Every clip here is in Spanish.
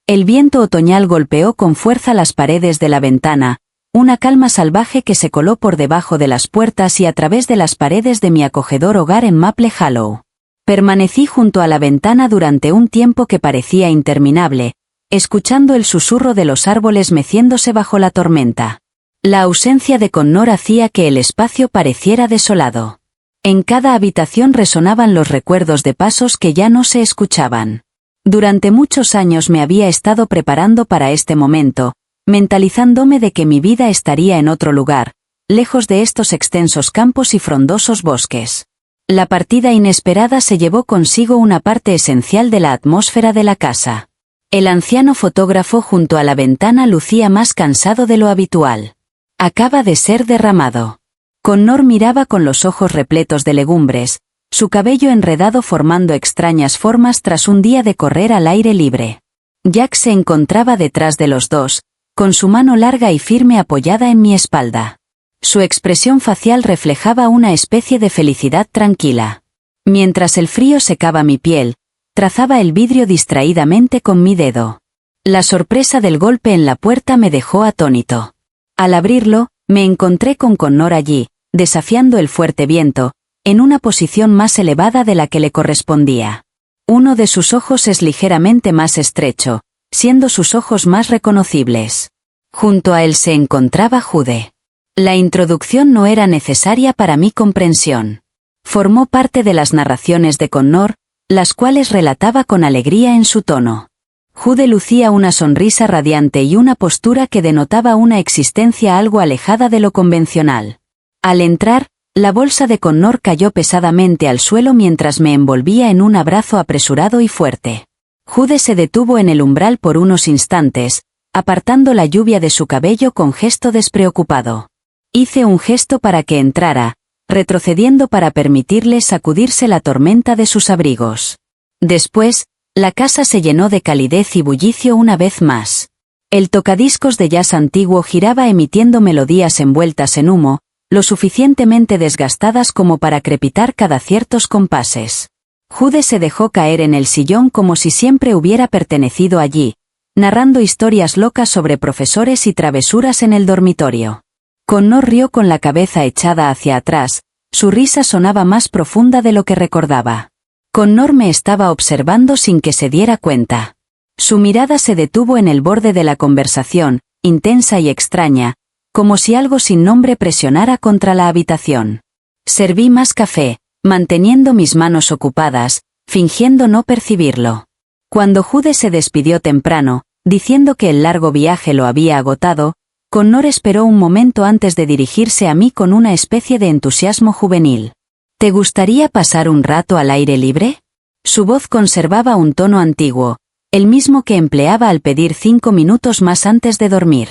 El viento otoñal golpeó con fuerza las paredes de la ventana, una calma salvaje que se coló por debajo de las puertas y a través de las paredes de mi acogedor hogar en Maple Hollow. Permanecí junto a la ventana durante un tiempo que parecía interminable, escuchando el susurro de los árboles meciéndose bajo la tormenta. La ausencia de Connor hacía que el espacio pareciera desolado. En cada habitación resonaban los recuerdos de pasos que ya no se escuchaban. Durante muchos años me había estado preparando para este momento, mentalizándome de que mi vida estaría en otro lugar, lejos de estos extensos campos y frondosos bosques. La partida inesperada se llevó consigo una parte esencial de la atmósfera de la casa. El anciano fotógrafo junto a la ventana lucía más cansado de lo habitual. Acaba de ser derramado. Connor miraba con los ojos repletos de legumbres, su cabello enredado formando extrañas formas tras un día de correr al aire libre. Jack se encontraba detrás de los dos, con su mano larga y firme apoyada en mi espalda. Su expresión facial reflejaba una especie de felicidad tranquila. Mientras el frío secaba mi piel, trazaba el vidrio distraídamente con mi dedo. La sorpresa del golpe en la puerta me dejó atónito. Al abrirlo, me encontré con Connor allí, desafiando el fuerte viento, en una posición más elevada de la que le correspondía. Uno de sus ojos es ligeramente más estrecho, siendo sus ojos más reconocibles. Junto a él se encontraba Jude. La introducción no era necesaria para mi comprensión. Formó parte de las narraciones de Connor, las cuales relataba con alegría en su tono. Jude lucía una sonrisa radiante y una postura que denotaba una existencia algo alejada de lo convencional. Al entrar, la bolsa de Connor cayó pesadamente al suelo mientras me envolvía en un abrazo apresurado y fuerte. Jude se detuvo en el umbral por unos instantes, apartando la lluvia de su cabello con gesto despreocupado. Hice un gesto para que entrara, retrocediendo para permitirle sacudirse la tormenta de sus abrigos. Después, la casa se llenó de calidez y bullicio una vez más. El tocadiscos de jazz antiguo giraba emitiendo melodías envueltas en humo, lo suficientemente desgastadas como para crepitar cada ciertos compases. Jude se dejó caer en el sillón como si siempre hubiera pertenecido allí, narrando historias locas sobre profesores y travesuras en el dormitorio. Connor rió con la cabeza echada hacia atrás, su risa sonaba más profunda de lo que recordaba. Connor me estaba observando sin que se diera cuenta. Su mirada se detuvo en el borde de la conversación, intensa y extraña, como si algo sin nombre presionara contra la habitación. Serví más café, manteniendo mis manos ocupadas, fingiendo no percibirlo. Cuando Jude se despidió temprano, diciendo que el largo viaje lo había agotado, Connor esperó un momento antes de dirigirse a mí con una especie de entusiasmo juvenil. ¿Te gustaría pasar un rato al aire libre? Su voz conservaba un tono antiguo, el mismo que empleaba al pedir 5 minutos más antes de dormir.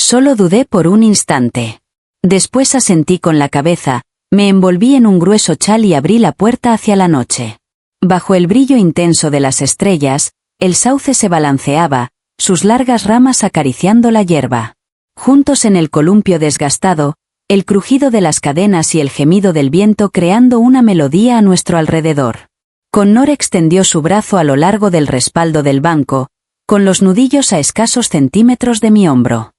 Solo dudé por un instante. Después asentí con la cabeza, me envolví en un grueso chal y abrí la puerta hacia la noche. Bajo el brillo intenso de las estrellas, el sauce se balanceaba, sus largas ramas acariciando la hierba. Juntos en el columpio desgastado, el crujido de las cadenas y el gemido del viento creando una melodía a nuestro alrededor. Connor extendió su brazo a lo largo del respaldo del banco, con los nudillos a escasos centímetros de mi hombro.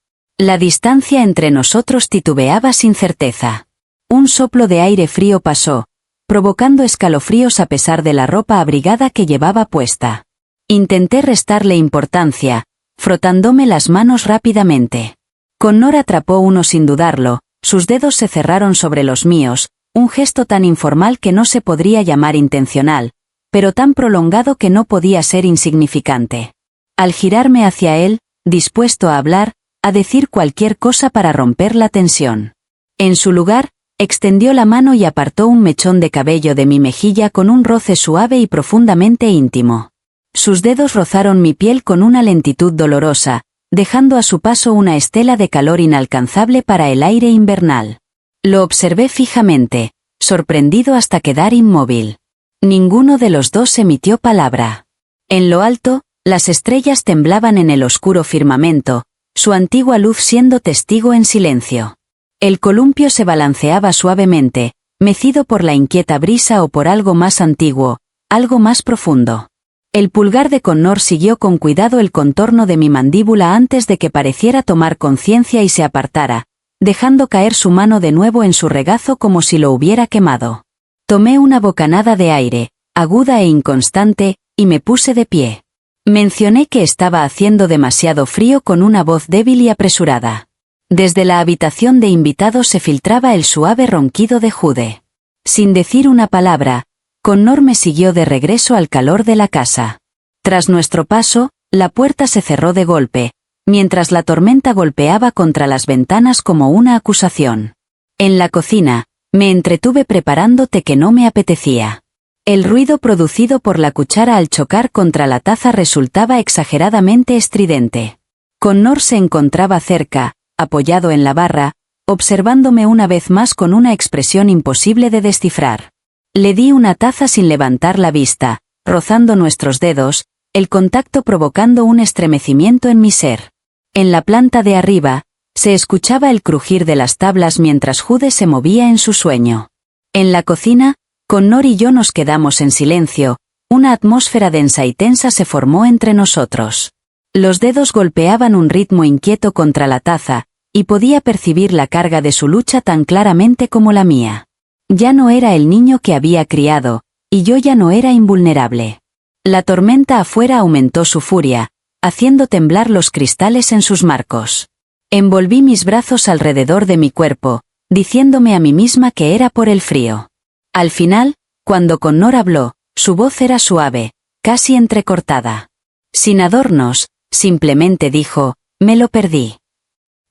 La distancia entre nosotros titubeaba sin certeza. Un soplo de aire frío pasó, provocando escalofríos a pesar de la ropa abrigada que llevaba puesta. Intenté restarle importancia, frotándome las manos rápidamente. Connor atrapó uno sin dudarlo, sus dedos se cerraron sobre los míos, un gesto tan informal que no se podría llamar intencional, pero tan prolongado que no podía ser insignificante. Al girarme hacia él, dispuesto a hablar, a decir cualquier cosa para romper la tensión. En su lugar, extendió la mano y apartó un mechón de cabello de mi mejilla con un roce suave y profundamente íntimo. Sus dedos rozaron mi piel con una lentitud dolorosa, dejando a su paso una estela de calor inalcanzable para el aire invernal. Lo observé fijamente, sorprendido hasta quedar inmóvil. Ninguno de los dos emitió palabra. En lo alto, las estrellas temblaban en el oscuro firmamento, su antigua luz siendo testigo en silencio. El columpio se balanceaba suavemente, mecido por la inquieta brisa o por algo más antiguo, algo más profundo. El pulgar de Connor siguió con cuidado el contorno de mi mandíbula antes de que pareciera tomar conciencia y se apartara, dejando caer su mano de nuevo en su regazo como si lo hubiera quemado. Tomé una bocanada de aire, aguda e inconstante, y me puse de pie. Mencioné que estaba haciendo demasiado frío con una voz débil y apresurada. Desde la habitación de invitados se filtraba el suave ronquido de Jude. Sin decir una palabra, Connor me siguió de regreso al calor de la casa. Tras nuestro paso, la puerta se cerró de golpe, mientras la tormenta golpeaba contra las ventanas como una acusación. En la cocina, me entretuve preparando té que no me apetecía. El ruido producido por la cuchara al chocar contra la taza resultaba exageradamente estridente. Connor se encontraba cerca, apoyado en la barra, observándome una vez más con una expresión imposible de descifrar. Le di una taza sin levantar la vista, rozando nuestros dedos, el contacto provocando un estremecimiento en mi ser. En la planta de arriba, se escuchaba el crujir de las tablas mientras Jude se movía en su sueño. En la cocina, Connor y yo nos quedamos en silencio, una atmósfera densa y tensa se formó entre nosotros. Los dedos golpeaban un ritmo inquieto contra la taza, y podía percibir la carga de su lucha tan claramente como la mía. Ya no era el niño que había criado, y yo ya no era invulnerable. La tormenta afuera aumentó su furia, haciendo temblar los cristales en sus marcos. Envolví mis brazos alrededor de mi cuerpo, diciéndome a mí misma que era por el frío. Al final, cuando Connor habló, su voz era suave, casi entrecortada. Sin adornos, simplemente dijo, «Me lo perdí».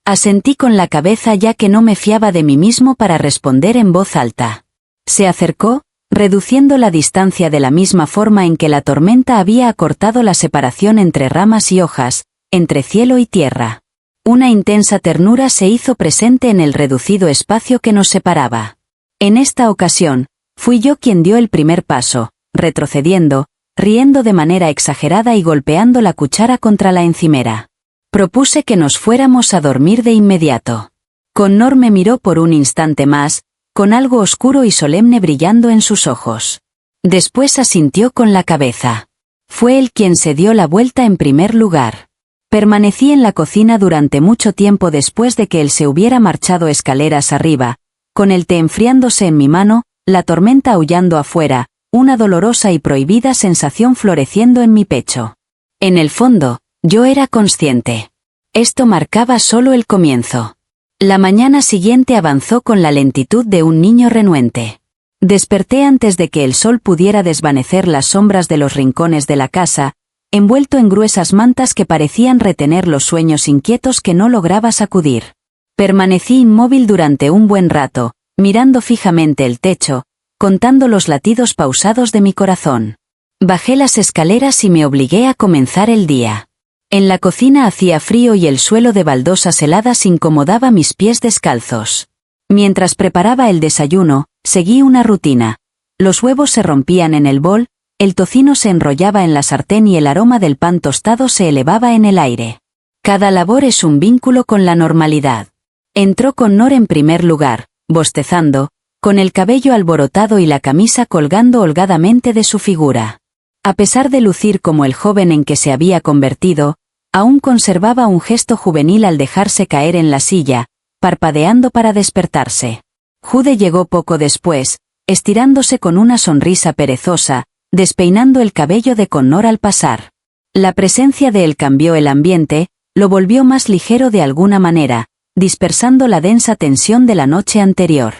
Asentí con la cabeza ya que no me fiaba de mí mismo para responder en voz alta. Se acercó, reduciendo la distancia de la misma forma en que la tormenta había acortado la separación entre ramas y hojas, entre cielo y tierra. Una intensa ternura se hizo presente en el reducido espacio que nos separaba. En esta ocasión, fui yo quien dio el primer paso, retrocediendo, riendo de manera exagerada y golpeando la cuchara contra la encimera. Propuse que nos fuéramos a dormir de inmediato. Connor me miró por un instante más, con algo oscuro y solemne brillando en sus ojos. Después asintió con la cabeza. Fue él quien se dio la vuelta en primer lugar. Permanecí en la cocina durante mucho tiempo después de que él se hubiera marchado escaleras arriba, con el té enfriándose en mi mano, la tormenta aullando afuera, una dolorosa y prohibida sensación floreciendo en mi pecho. En el fondo, yo era consciente. Esto marcaba solo el comienzo. La mañana siguiente avanzó con la lentitud de un niño renuente. Desperté antes de que el sol pudiera desvanecer las sombras de los rincones de la casa, envuelto en gruesas mantas que parecían retener los sueños inquietos que no lograba sacudir. Permanecí inmóvil durante un buen rato, mirando fijamente el techo, contando los latidos pausados de mi corazón. Bajé las escaleras y me obligué a comenzar el día. En la cocina hacía frío y el suelo de baldosas heladas incomodaba mis pies descalzos. Mientras preparaba el desayuno, seguí una rutina. Los huevos se rompían en el bol, el tocino se enrollaba en la sartén y el aroma del pan tostado se elevaba en el aire. Cada labor es un vínculo con la normalidad. Entró Connor en primer lugar, bostezando, con el cabello alborotado y la camisa colgando holgadamente de su figura. A pesar de lucir como el joven en que se había convertido, aún conservaba un gesto juvenil al dejarse caer en la silla, parpadeando para despertarse. Jude llegó poco después, estirándose con una sonrisa perezosa, despeinando el cabello de Connor al pasar. La presencia de él cambió el ambiente, lo volvió más ligero de alguna manera, dispersando la densa tensión de la noche anterior.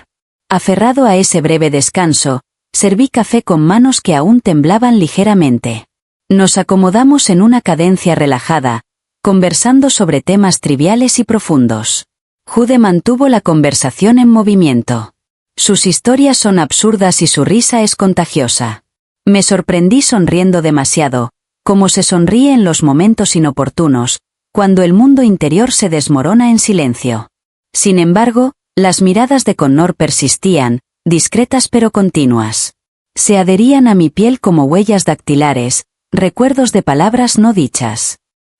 Aferrado a ese breve descanso, serví café con manos que aún temblaban ligeramente. Nos acomodamos en una cadencia relajada, conversando sobre temas triviales y profundos. Jude mantuvo la conversación en movimiento. Sus historias son absurdas y su risa es contagiosa. Me sorprendí sonriendo demasiado, como se sonríe en los momentos inoportunos, cuando el mundo interior se desmorona en silencio. Sin embargo, las miradas de Connor persistían, discretas pero continuas. Se adherían a mi piel como huellas dactilares, recuerdos de palabras no dichas.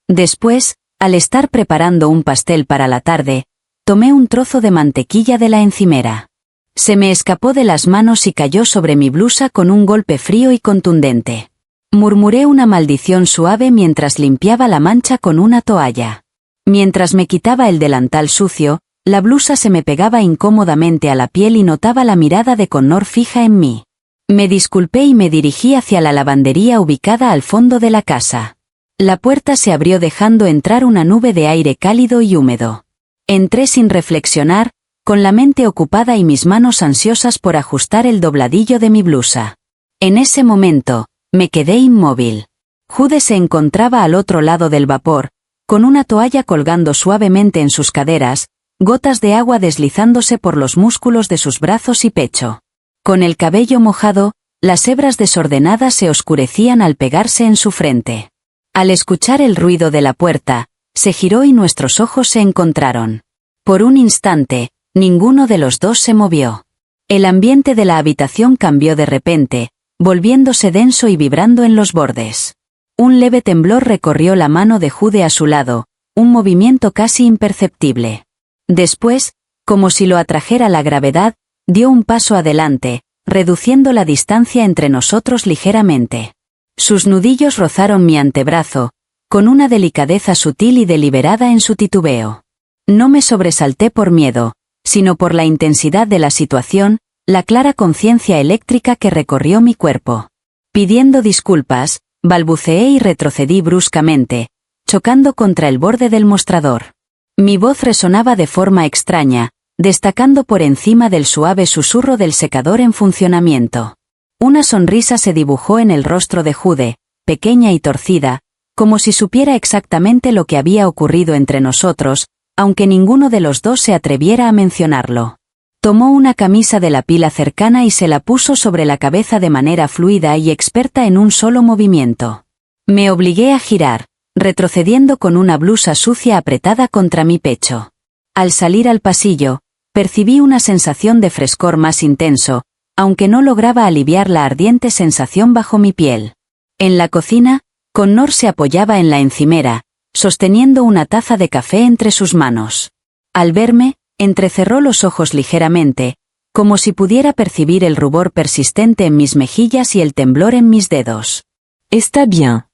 Después, al estar preparando un pastel para la tarde, tomé un trozo de mantequilla de la encimera. Se me escapó de las manos y cayó sobre mi blusa con un golpe frío y contundente. Murmuré una maldición suave mientras limpiaba la mancha con una toalla. Mientras me quitaba el delantal sucio, la blusa se me pegaba incómodamente a la piel y notaba la mirada de Connor fija en mí. Me disculpé y me dirigí hacia la lavandería ubicada al fondo de la casa. La puerta se abrió dejando entrar una nube de aire cálido y húmedo. Entré sin reflexionar, con la mente ocupada y mis manos ansiosas por ajustar el dobladillo de mi blusa. En ese momento, me quedé inmóvil. Jude se encontraba al otro lado del vapor, con una toalla colgando suavemente en sus caderas, gotas de agua deslizándose por los músculos de sus brazos y pecho. Con el cabello mojado, las hebras desordenadas se oscurecían al pegarse en su frente. Al escuchar el ruido de la puerta, se giró y nuestros ojos se encontraron. Por un instante, ninguno de los dos se movió. El ambiente de la habitación cambió de repente, volviéndose denso y vibrando en los bordes. Un leve temblor recorrió la mano de Jude a su lado, un movimiento casi imperceptible. Después, como si lo atrajera la gravedad, dio un paso adelante, reduciendo la distancia entre nosotros ligeramente. Sus nudillos rozaron mi antebrazo, con una delicadeza sutil y deliberada en su titubeo. No me sobresalté por miedo, sino por la intensidad de la situación, la clara conciencia eléctrica que recorrió mi cuerpo. Pidiendo disculpas, balbuceé y retrocedí bruscamente, chocando contra el borde del mostrador. Mi voz resonaba de forma extraña, destacando por encima del suave susurro del secador en funcionamiento. Una sonrisa se dibujó en el rostro de Jude, pequeña y torcida, como si supiera exactamente lo que había ocurrido entre nosotros, aunque ninguno de los dos se atreviera a mencionarlo. Tomó una camisa de la pila cercana y se la puso sobre la cabeza de manera fluida y experta en un solo movimiento. Me obligué a girar, retrocediendo con una blusa sucia apretada contra mi pecho. Al salir al pasillo, percibí una sensación de frescor más intenso, aunque no lograba aliviar la ardiente sensación bajo mi piel. En la cocina, Connor se apoyaba en la encimera, sosteniendo una taza de café entre sus manos. Al verme, entrecerró los ojos ligeramente, como si pudiera percibir el rubor persistente en mis mejillas y el temblor en mis dedos. ¿Está bien?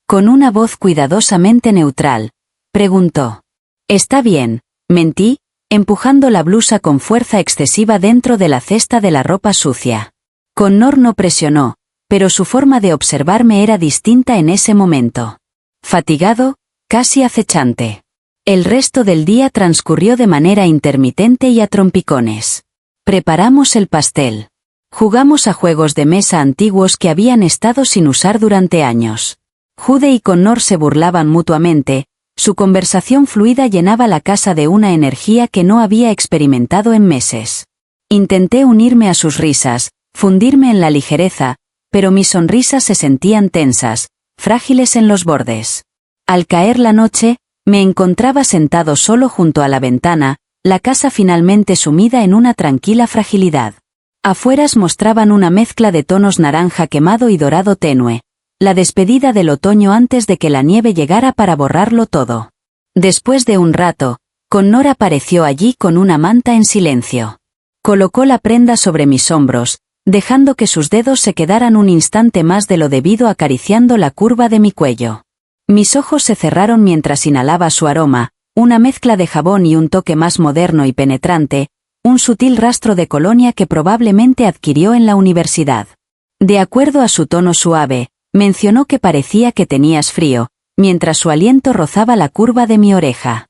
Con una voz cuidadosamente neutral, preguntó. Está bien, mentí, empujando la blusa con fuerza excesiva dentro de la cesta de la ropa sucia. Connor no presionó, pero su forma de observarme era distinta en ese momento. Fatigado, casi acechante. El resto del día transcurrió de manera intermitente y a trompicones. Preparamos el pastel. Jugamos a juegos de mesa antiguos que habían estado sin usar durante años. Jude y Connor se burlaban mutuamente, su conversación fluida llenaba la casa de una energía que no había experimentado en meses. Intenté unirme a sus risas, fundirme en la ligereza, pero mis sonrisas se sentían tensas, frágiles en los bordes. Al caer la noche, me encontraba sentado solo junto a la ventana, la casa finalmente sumida en una tranquila fragilidad. Afueras mostraban una mezcla de tonos naranja quemado y dorado tenue, la despedida del otoño antes de que la nieve llegara para borrarlo todo. Después de un rato, Connor apareció allí con una manta en silencio. Colocó la prenda sobre mis hombros, dejando que sus dedos se quedaran un instante más de lo debido acariciando la curva de mi cuello. Mis ojos se cerraron mientras inhalaba su aroma, una mezcla de jabón y un toque más moderno y penetrante, un sutil rastro de colonia que probablemente adquirió en la universidad. De acuerdo a su tono suave, mencionó que parecía que tenías frío, mientras su aliento rozaba la curva de mi oreja.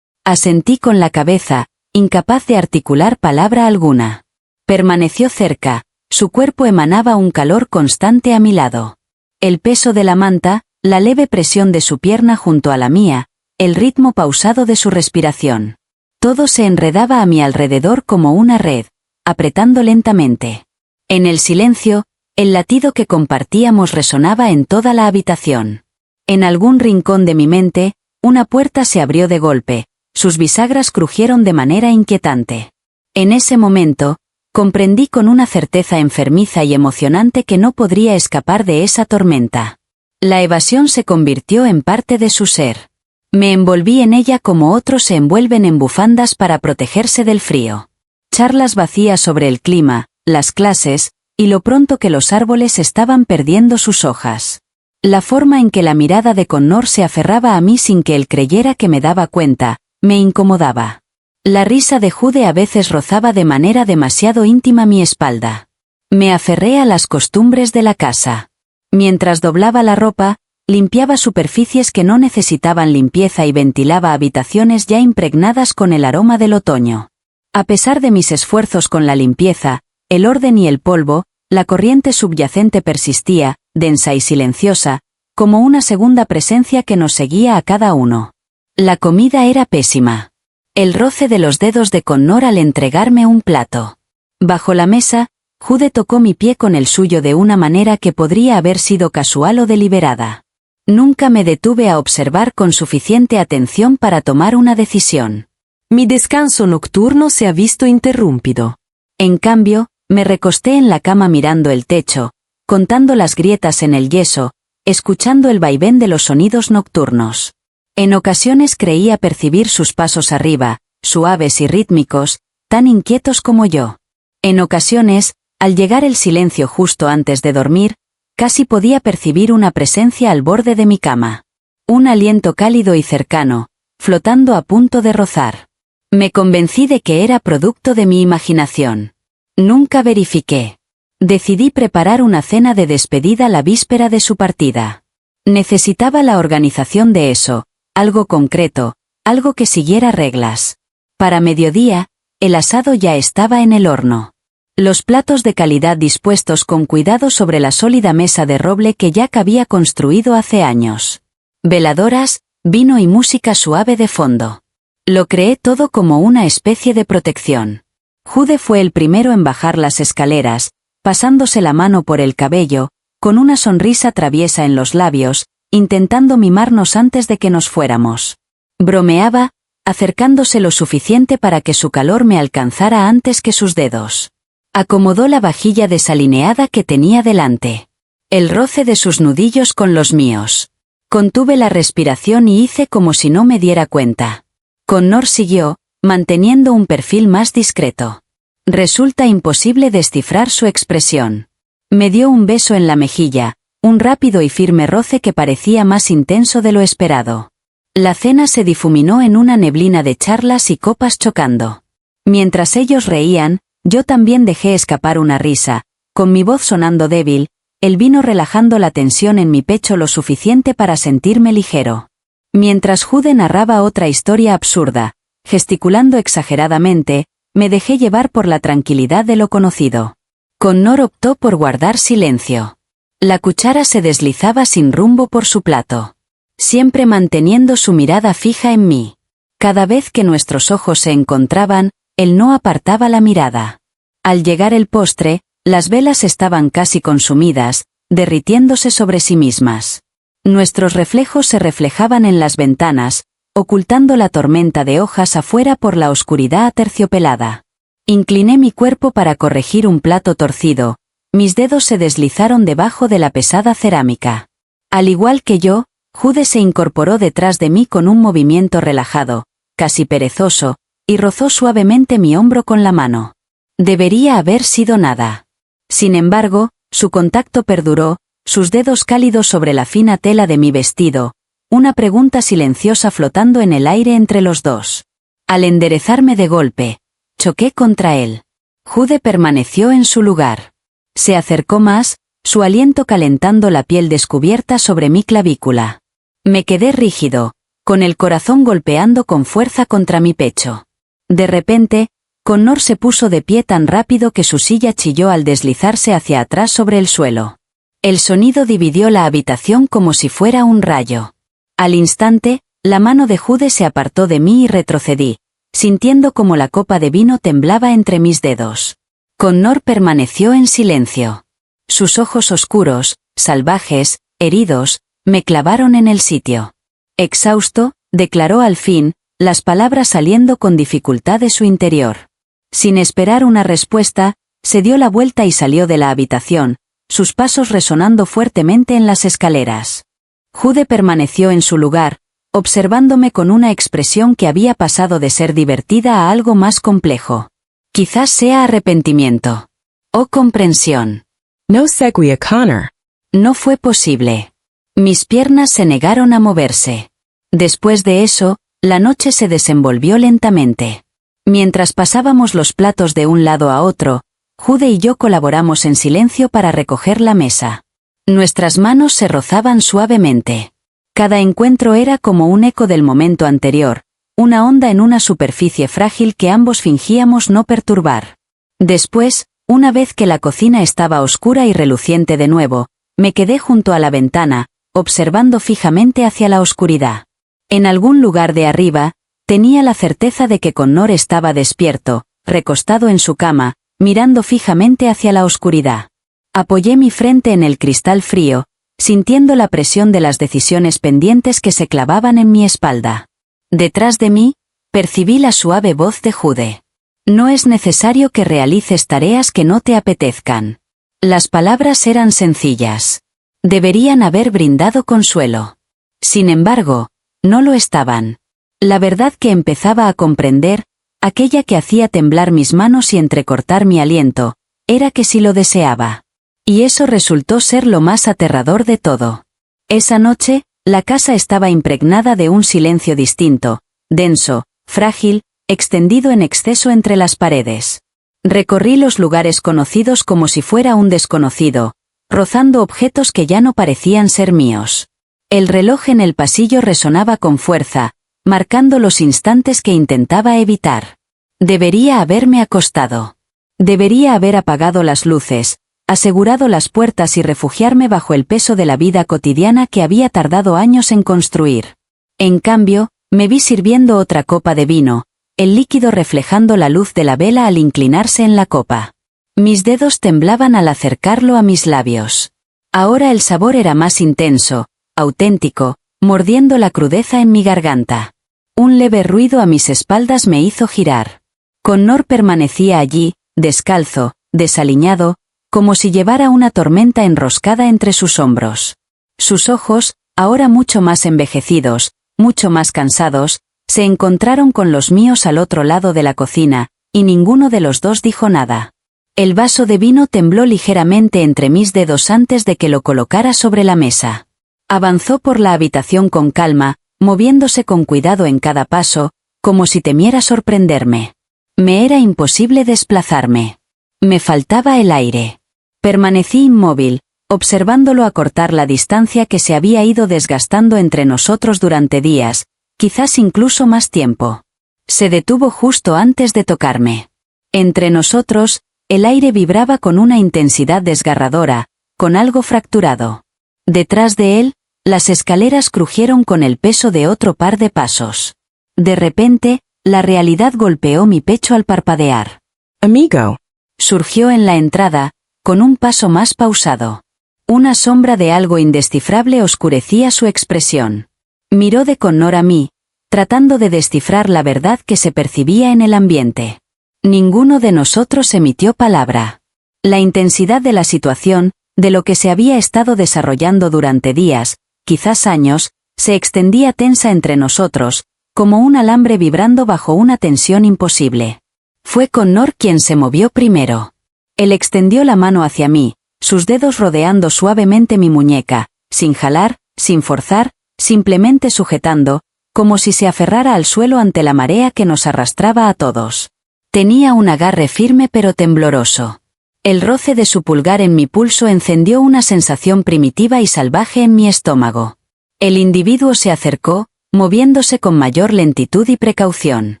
Asentí con la cabeza, incapaz de articular palabra alguna. Permaneció cerca, su cuerpo emanaba un calor constante a mi lado. El peso de la manta, la leve presión de su pierna junto a la mía, el ritmo pausado de su respiración. Todo se enredaba a mi alrededor como una red, apretando lentamente. En el silencio, el latido que compartíamos resonaba en toda la habitación. En algún rincón de mi mente, una puerta se abrió de golpe, sus bisagras crujieron de manera inquietante. En ese momento, comprendí con una certeza enfermiza y emocionante que no podría escapar de esa tormenta. La evasión se convirtió en parte de su ser. Me envolví en ella como otros se envuelven en bufandas para protegerse del frío. Charlas vacías sobre el clima, las clases, y lo pronto que los árboles estaban perdiendo sus hojas. La forma en que la mirada de Connor se aferraba a mí sin que él creyera que me daba cuenta, me incomodaba. La risa de Jude a veces rozaba de manera demasiado íntima mi espalda. Me aferré a las costumbres de la casa. Mientras doblaba la ropa, limpiaba superficies que no necesitaban limpieza y ventilaba habitaciones ya impregnadas con el aroma del otoño. A pesar de mis esfuerzos con la limpieza, el orden y el polvo, la corriente subyacente persistía, densa y silenciosa, como una segunda presencia que nos seguía a cada uno. La comida era pésima. El roce de los dedos de Connor al entregarme un plato. Bajo la mesa, Jude tocó mi pie con el suyo de una manera que podría haber sido casual o deliberada. Nunca me detuve a observar con suficiente atención para tomar una decisión. Mi descanso nocturno se ha visto interrumpido. En cambio, me recosté en la cama mirando el techo, contando las grietas en el yeso, escuchando el vaivén de los sonidos nocturnos. En ocasiones creía percibir sus pasos arriba, suaves y rítmicos, tan inquietos como yo. En ocasiones, al llegar el silencio justo antes de dormir, casi podía percibir una presencia al borde de mi cama. Un aliento cálido y cercano, flotando a punto de rozar. Me convencí de que era producto de mi imaginación. Nunca verifiqué. Decidí preparar una cena de despedida la víspera de su partida. Necesitaba la organización de eso, algo concreto, algo que siguiera reglas. Para mediodía, el asado ya estaba en el horno. Los platos de calidad dispuestos con cuidado sobre la sólida mesa de roble que Jack había construido hace años. Veladoras, vino y música suave de fondo. Lo creé todo como una especie de protección. Jude fue el primero en bajar las escaleras, pasándose la mano por el cabello, con una sonrisa traviesa en los labios, intentando mimarnos antes de que nos fuéramos. Bromeaba, acercándose lo suficiente para que su calor me alcanzara antes que sus dedos. Acomodó la vajilla desalineada que tenía delante. El roce de sus nudillos con los míos. Contuve la respiración y hice como si no me diera cuenta. Connor siguió, manteniendo un perfil más discreto. Resulta imposible descifrar su expresión. Me dio un beso en la mejilla, un rápido y firme roce que parecía más intenso de lo esperado. La cena se difuminó en una neblina de charlas y copas chocando. Mientras ellos reían, yo también dejé escapar una risa, con mi voz sonando débil, el vino relajando la tensión en mi pecho lo suficiente para sentirme ligero. Mientras Jude narraba otra historia absurda, gesticulando exageradamente, me dejé llevar por la tranquilidad de lo conocido. Connor optó por guardar silencio. La cuchara se deslizaba sin rumbo por su plato, siempre manteniendo su mirada fija en mí. Cada vez que nuestros ojos se encontraban, él no apartaba la mirada. Al llegar el postre, las velas estaban casi consumidas, derritiéndose sobre sí mismas. Nuestros reflejos se reflejaban en las ventanas, ocultando la tormenta de hojas afuera por la oscuridad aterciopelada. Incliné mi cuerpo para corregir un plato torcido, mis dedos se deslizaron debajo de la pesada cerámica. Al igual que yo, Jude se incorporó detrás de mí con un movimiento relajado, casi perezoso, y rozó suavemente mi hombro con la mano. Debería haber sido nada. Sin embargo, su contacto perduró, sus dedos cálidos sobre la fina tela de mi vestido, una pregunta silenciosa flotando en el aire entre los dos. Al enderezarme de golpe, choqué contra él. Jude permaneció en su lugar. Se acercó más, su aliento calentando la piel descubierta sobre mi clavícula. Me quedé rígido, con el corazón golpeando con fuerza contra mi pecho. De repente, Connor se puso de pie tan rápido que su silla chilló al deslizarse hacia atrás sobre el suelo. El sonido dividió la habitación como si fuera un rayo. Al instante, la mano de Jude se apartó de mí y retrocedí, sintiendo como la copa de vino temblaba entre mis dedos. Connor permaneció en silencio. Sus ojos oscuros, salvajes, heridos, me clavaron en el sitio. Exhausto, declaró al fin, las palabras saliendo con dificultad de su interior. Sin esperar una respuesta, se dio la vuelta y salió de la habitación, sus pasos resonando fuertemente en las escaleras. Jude permaneció en su lugar, observándome con una expresión que había pasado de ser divertida a algo más complejo. Quizás sea arrepentimiento. O comprensión. No segue Connor. No fue posible. Mis piernas se negaron a moverse. Después de eso, la noche se desenvolvió lentamente. Mientras pasábamos los platos de un lado a otro, Jude y yo colaboramos en silencio para recoger la mesa. Nuestras manos se rozaban suavemente. Cada encuentro era como un eco del momento anterior, una onda en una superficie frágil que ambos fingíamos no perturbar. Después, una vez que la cocina estaba oscura y reluciente de nuevo, me quedé junto a la ventana, observando fijamente hacia la oscuridad. En algún lugar de arriba, tenía la certeza de que Connor estaba despierto, recostado en su cama, mirando fijamente hacia la oscuridad. Apoyé mi frente en el cristal frío, sintiendo la presión de las decisiones pendientes que se clavaban en mi espalda. Detrás de mí, percibí la suave voz de Jude. No es necesario que realices tareas que no te apetezcan. Las palabras eran sencillas. Deberían haber brindado consuelo. Sin embargo, no lo estaban. La verdad que empezaba a comprender, aquella que hacía temblar mis manos y entrecortar mi aliento, era que sí lo deseaba. Y eso resultó ser lo más aterrador de todo. Esa noche, la casa estaba impregnada de un silencio distinto, denso, frágil, extendido en exceso entre las paredes. Recorrí los lugares conocidos como si fuera un desconocido, rozando objetos que ya no parecían ser míos. El reloj en el pasillo resonaba con fuerza, marcando los instantes que intentaba evitar. Debería haberme acostado. Debería haber apagado las luces, asegurado las puertas y refugiarme bajo el peso de la vida cotidiana que había tardado años en construir. En cambio, me vi sirviendo otra copa de vino, el líquido reflejando la luz de la vela al inclinarse en la copa. Mis dedos temblaban al acercarlo a mis labios. Ahora el sabor era más intenso, auténtico, mordiendo la crudeza en mi garganta. Un leve ruido a mis espaldas me hizo girar. Connor permanecía allí, descalzo, desaliñado, como si llevara una tormenta enroscada entre sus hombros. Sus ojos, ahora mucho más envejecidos, mucho más cansados, se encontraron con los míos al otro lado de la cocina, y ninguno de los dos dijo nada. El vaso de vino tembló ligeramente entre mis dedos antes de que lo colocara sobre la mesa. Avanzó por la habitación con calma, moviéndose con cuidado en cada paso, como si temiera sorprenderme. Me era imposible desplazarme. Me faltaba el aire. Permanecí inmóvil, observándolo acortar la distancia que se había ido desgastando entre nosotros durante días, quizás incluso más tiempo. Se detuvo justo antes de tocarme. Entre nosotros, el aire vibraba con una intensidad desgarradora, con algo fracturado. Detrás de él, las escaleras crujieron con el peso de otro par de pasos. De repente, la realidad golpeó mi pecho al parpadear. Amigo. Surgió en la entrada, con un paso más pausado. Una sombra de algo indescifrable oscurecía su expresión. Miró de Connor a mí, tratando de descifrar la verdad que se percibía en el ambiente. Ninguno de nosotros emitió palabra. La intensidad de la situación, de lo que se había estado desarrollando durante días, quizás años, se extendía tensa entre nosotros, como un alambre vibrando bajo una tensión imposible. Fue Connor quien se movió primero. Él extendió la mano hacia mí, sus dedos rodeando suavemente mi muñeca, sin jalar, sin forzar, simplemente sujetando, como si se aferrara al suelo ante la marea que nos arrastraba a todos. Tenía un agarre firme pero tembloroso. El roce de su pulgar en mi pulso encendió una sensación primitiva y salvaje en mi estómago. El individuo se acercó, moviéndose con mayor lentitud y precaución.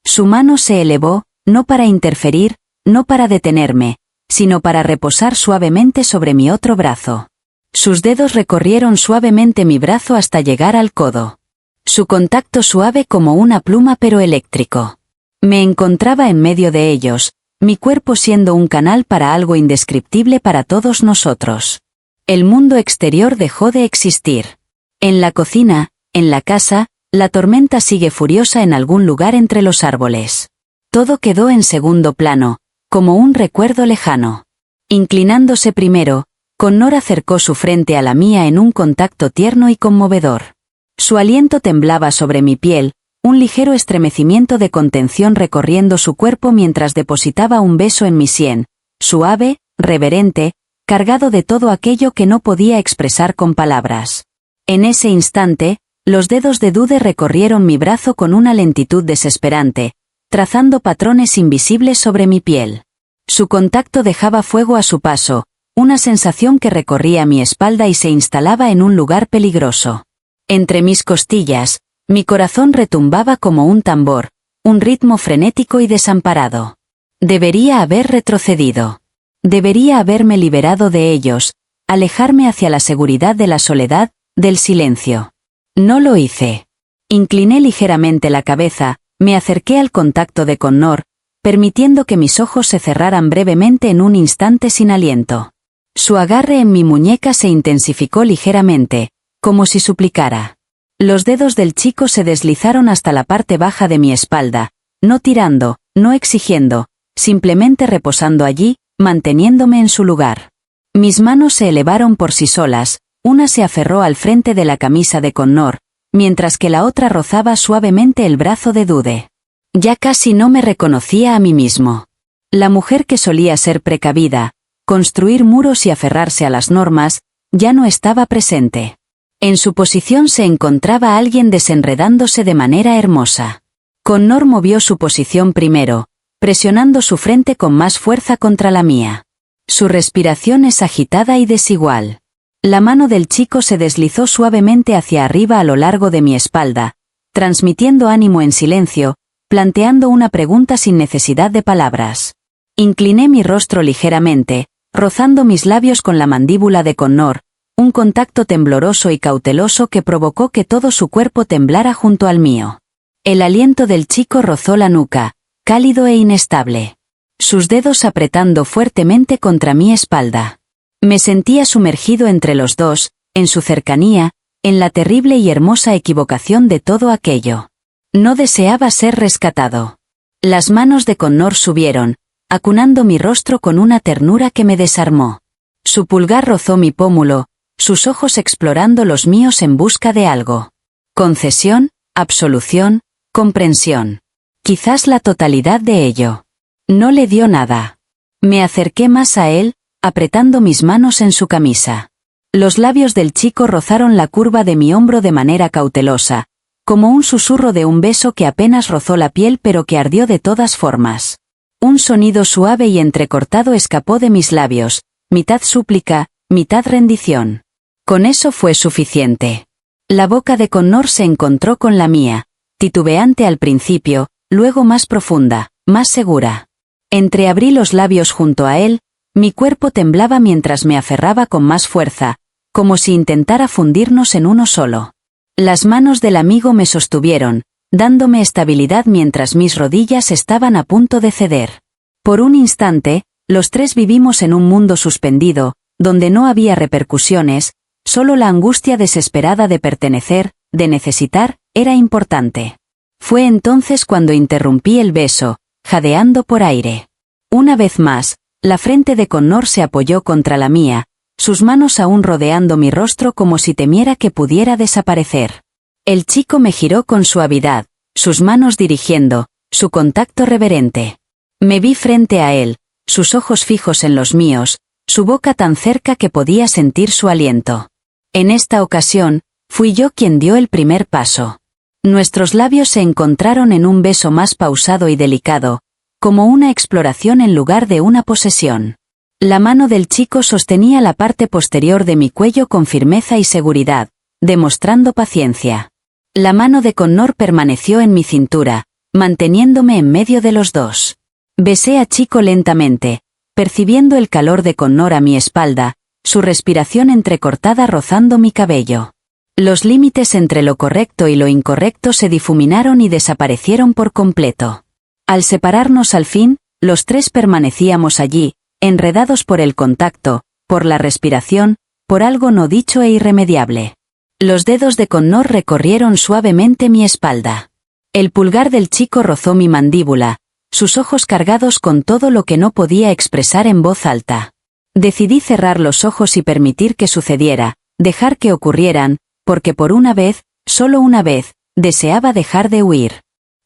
Su mano se elevó, no para interferir, no para detenerme, sino para reposar suavemente sobre mi otro brazo. Sus dedos recorrieron suavemente mi brazo hasta llegar al codo. Su contacto suave como una pluma pero eléctrico. Me encontraba en medio de ellos, mi cuerpo siendo un canal para algo indescriptible para todos nosotros. El mundo exterior dejó de existir. En la cocina, en la casa, la tormenta sigue furiosa en algún lugar entre los árboles. Todo quedó en segundo plano, como un recuerdo lejano. Inclinándose primero, Connor acercó su frente a la mía en un contacto tierno y conmovedor. Su aliento temblaba sobre mi piel, un ligero estremecimiento de contención recorriendo su cuerpo mientras depositaba un beso en mi sien, suave, reverente, cargado de todo aquello que no podía expresar con palabras. En ese instante, los dedos de Dude recorrieron mi brazo con una lentitud desesperante, trazando patrones invisibles sobre mi piel. Su contacto dejaba fuego a su paso, una sensación que recorría mi espalda y se instalaba en un lugar peligroso. Entre mis costillas, mi corazón retumbaba como un tambor, un ritmo frenético y desamparado. Debería haber retrocedido. Debería haberme liberado de ellos, alejarme hacia la seguridad de la soledad, del silencio. No lo hice. Incliné ligeramente la cabeza, me acerqué al contacto de Connor, permitiendo que mis ojos se cerraran brevemente en un instante sin aliento. Su agarre en mi muñeca se intensificó ligeramente, como si suplicara. Los dedos del chico se deslizaron hasta la parte baja de mi espalda, no tirando, no exigiendo, simplemente reposando allí, manteniéndome en su lugar. Mis manos se elevaron por sí solas, una se aferró al frente de la camisa de Connor, mientras que la otra rozaba suavemente el brazo de Dude. Ya casi no me reconocía a mí mismo. La mujer que solía ser precavida, construir muros y aferrarse a las normas, ya no estaba presente. En su posición se encontraba alguien desenredándose de manera hermosa. Connor movió su posición primero, presionando su frente con más fuerza contra la mía. Su respiración es agitada y desigual. La mano del chico se deslizó suavemente hacia arriba a lo largo de mi espalda, transmitiendo ánimo en silencio, planteando una pregunta sin necesidad de palabras. Incliné mi rostro ligeramente, rozando mis labios con la mandíbula de Connor, un contacto tembloroso y cauteloso que provocó que todo su cuerpo temblara junto al mío. El aliento del chico rozó la nuca, cálido e inestable. Sus dedos apretando fuertemente contra mi espalda. Me sentía sumergido entre los dos, en su cercanía, en la terrible y hermosa equivocación de todo aquello. No deseaba ser rescatado. Las manos de Connor subieron, acunando mi rostro con una ternura que me desarmó. Su pulgar rozó mi pómulo, sus ojos explorando los míos en busca de algo. Concesión, absolución, comprensión. Quizás la totalidad de ello. No le dio nada. Me acerqué más a él, apretando mis manos en su camisa. Los labios del chico rozaron la curva de mi hombro de manera cautelosa, como un susurro de un beso que apenas rozó la piel pero que ardió de todas formas. Un sonido suave y entrecortado escapó de mis labios, mitad súplica, mitad rendición. Con eso fue suficiente. La boca de Connor se encontró con la mía, titubeante al principio, luego más profunda, más segura. Entreabrí los labios junto a él, mi cuerpo temblaba mientras me aferraba con más fuerza, como si intentara fundirnos en uno solo. Las manos del amigo me sostuvieron, dándome estabilidad mientras mis rodillas estaban a punto de ceder. Por un instante, los tres vivimos en un mundo suspendido, donde no había repercusiones, solo la angustia desesperada de pertenecer, de necesitar, era importante. Fue entonces cuando interrumpí el beso, jadeando por aire. Una vez más, la frente de Connor se apoyó contra la mía, sus manos aún rodeando mi rostro como si temiera que pudiera desaparecer. El chico me giró con suavidad, sus manos dirigiendo, su contacto reverente. Me vi frente a él, sus ojos fijos en los míos, su boca tan cerca que podía sentir su aliento. En esta ocasión, fui yo quien dio el primer paso. Nuestros labios se encontraron en un beso más pausado y delicado, como una exploración en lugar de una posesión. La mano del chico sostenía la parte posterior de mi cuello con firmeza y seguridad, demostrando paciencia. La mano de Connor permaneció en mi cintura, manteniéndome en medio de los dos. Besé a Chico lentamente, percibiendo el calor de Connor a mi espalda, su respiración entrecortada rozando mi cabello. Los límites entre lo correcto y lo incorrecto se difuminaron y desaparecieron por completo. Al separarnos al fin, los tres permanecíamos allí, enredados por el contacto, por la respiración, por algo no dicho e irremediable. Los dedos de Connor recorrieron suavemente mi espalda. El pulgar del chico rozó mi mandíbula, sus ojos cargados con todo lo que no podía expresar en voz alta. Decidí cerrar los ojos y permitir que sucediera, dejar que ocurrieran, porque por una vez, solo una vez, deseaba dejar de huir.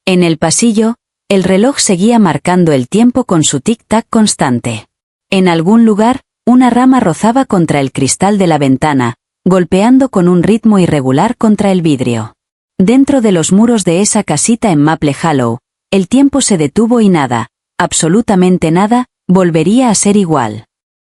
En el pasillo, el reloj seguía marcando el tiempo con su tic-tac constante. En algún lugar, Una rama rozaba contra el cristal de la ventana, golpeando con un ritmo irregular contra el vidrio. Dentro de los muros de esa casita en Maple Hollow, el tiempo se detuvo y nada, absolutamente nada, volvería a ser igual.